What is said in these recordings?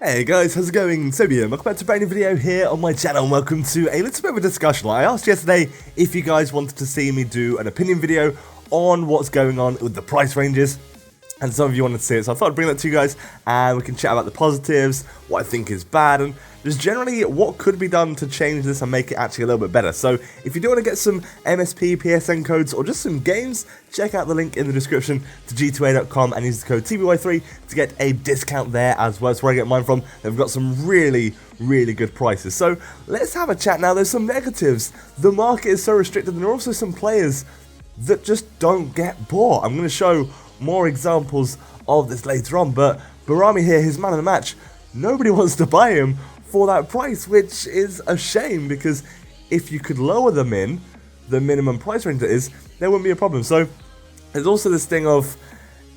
Hey guys, how's it going? So yeah, welcome back to a brand new video here on my channel, and welcome to a little bit of a discussion. I asked yesterday if you guys wanted to see me do an opinion video on what's going on with the price ranges, and some of you wanted to see it, so I thought I'd bring that to you guys, and we can chat about the positives, what I think is bad, and just generally what could be done to change this and make it actually a little bit better. So if you do want to get some MSP, PSN codes, or just some games, check out the link in the description to g2a.com and use the code TBY3 to get a discount there as well. That's where I get mine from. They've got some really good prices. So let's have a chat now. There's some negatives. The market is so restricted, and there are also some players that just don't get bought. I'm going to show more examples of this later on, but Barami here, his man of the match, nobody wants to buy him for that price, which is a shame, because if you could lower the minimum price range that is, there wouldn't be a problem. So there's also this thing of,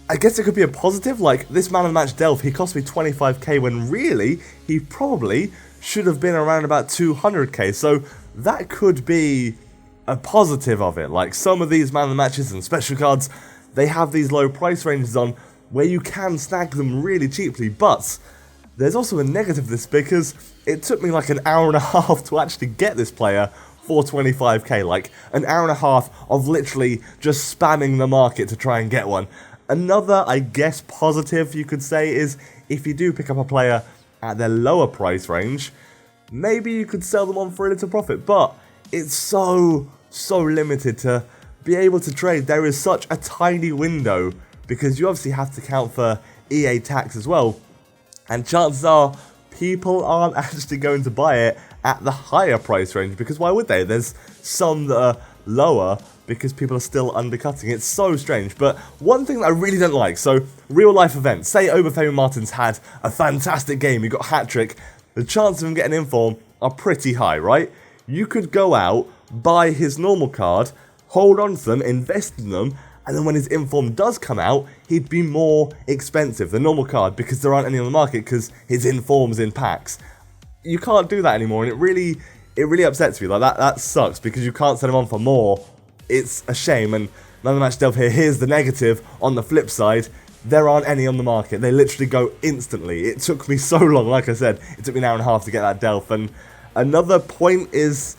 I guess it could be a positive, like this man of the match Delph, he cost me 25k when really he probably should have been around about 200k, so that could be a positive of it. Like some of these man of the matches and special cards, they have these low price ranges on where you can snag them really cheaply, but there's also a negative to this, because it took me like an hour and a half to actually get this player for 25k, like an hour and a half of literally just spamming the market to try and get one. Another, I guess, positive you could say is if you do pick up a player at their lower price range, maybe you could sell them on for a little profit, but it's so limited to be able to trade. There is such a tiny window, because you obviously have to count for EA tax as well. And chances are, people aren't actually going to buy it at the higher price range, because why would they? There's some that are lower because people are still undercutting. It's so strange. But one thing that I really don't like, so real life events, say Obafemi Martins had a fantastic game, he got a hat-trick, the chances of him getting inform are pretty high, right? You could go out, buy his normal card, hold on to them, invest in them, and then when his inform does come out, he'd be more expensive, the normal card, because there aren't any on the market because his inform's in packs. You can't do that anymore, and it really upsets me. Like that sucks, because you can't sell him on for more. It's a shame. And another match Delph here, here's the negative. On the flip side, there aren't any on the market. They literally go instantly. It took me so long, like I said, it took me an hour and a half to get that Delph. And another point is,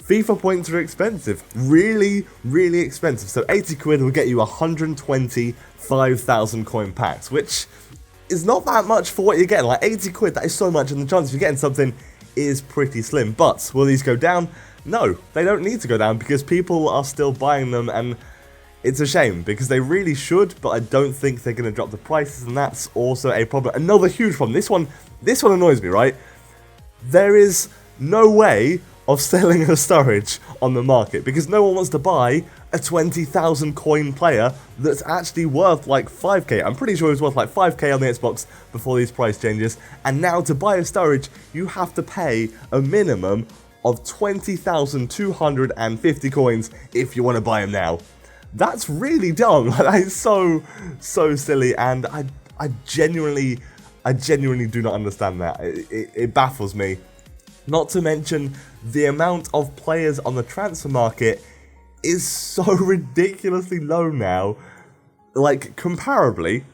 FIFA points are expensive, really expensive. So 80 quid will get you 125,000 coin packs, which is not that much for what you're getting. Like 80 quid, that is so much, and the chance of you getting something is pretty slim. But will these go down? No, they don't need to go down, because people are still buying them, and it's a shame, because they really should, but I don't think they're going to drop the prices, and that's also a problem. Another huge problem, this one annoys me, right? There is no way of selling a storage on the market, because no one wants to buy a 20,000 coin player that's actually worth like 5k. I'm pretty sure it was worth like 5k on the Xbox before these price changes, and now to buy a storage you have to pay a minimum of 20,250 coins if you want to buy them now. That's really dumb. That is so silly, and I genuinely do not understand that. It baffles me. Not to mention, the amount of players on the transfer market is so ridiculously low now. Like, comparably,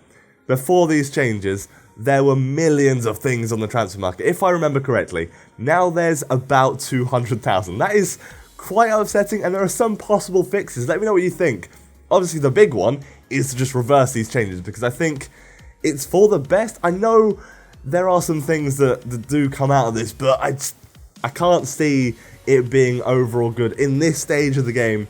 before these changes, there were millions of things on the transfer market, if I remember correctly. Now there's about 200,000. That is quite upsetting, and there are some possible fixes. Let me know what you think. Obviously, the big one is to just reverse these changes, because I think it's for the best. I know there are some things that do come out of this, but I can't see it being overall good in this stage of the game.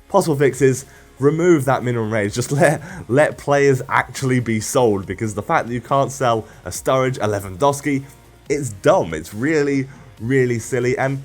Possible fixes: remove that minimum range. Just let players actually be sold, because the fact that you can't sell a Sturridge, a Lewandowski, it's dumb. It's really silly. And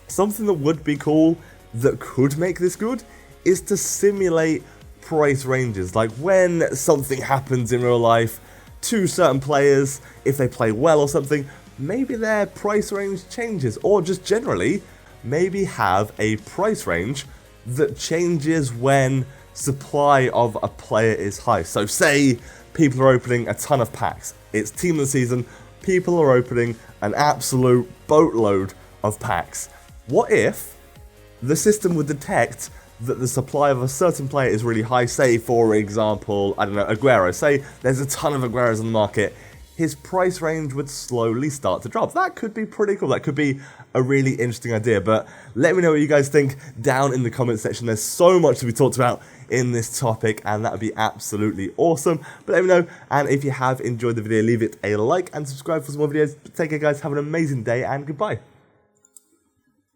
something that would be cool, that could make this good, is to simulate price ranges. Like when something happens in real life to certain players, if they play well or something, maybe their price range changes, or just generally maybe have a price range that changes when supply of a player is high. So say people are opening a ton of packs, it's team of the season, people are opening an absolute boatload of packs. What if the system would detect that the supply of a certain player is really high? Say, for example, I don't know, Aguero. Say there's a ton of Agueros on the market. his price range would slowly start to drop. That could be pretty cool. That could be a really interesting idea. But let me know what you guys think down in the comment section. There's so much to be talked about in this topic, and that would be absolutely awesome. But let me know, and if you have enjoyed the video, leave it a like and subscribe for some more videos. Take care, guys. Have an amazing day, and goodbye.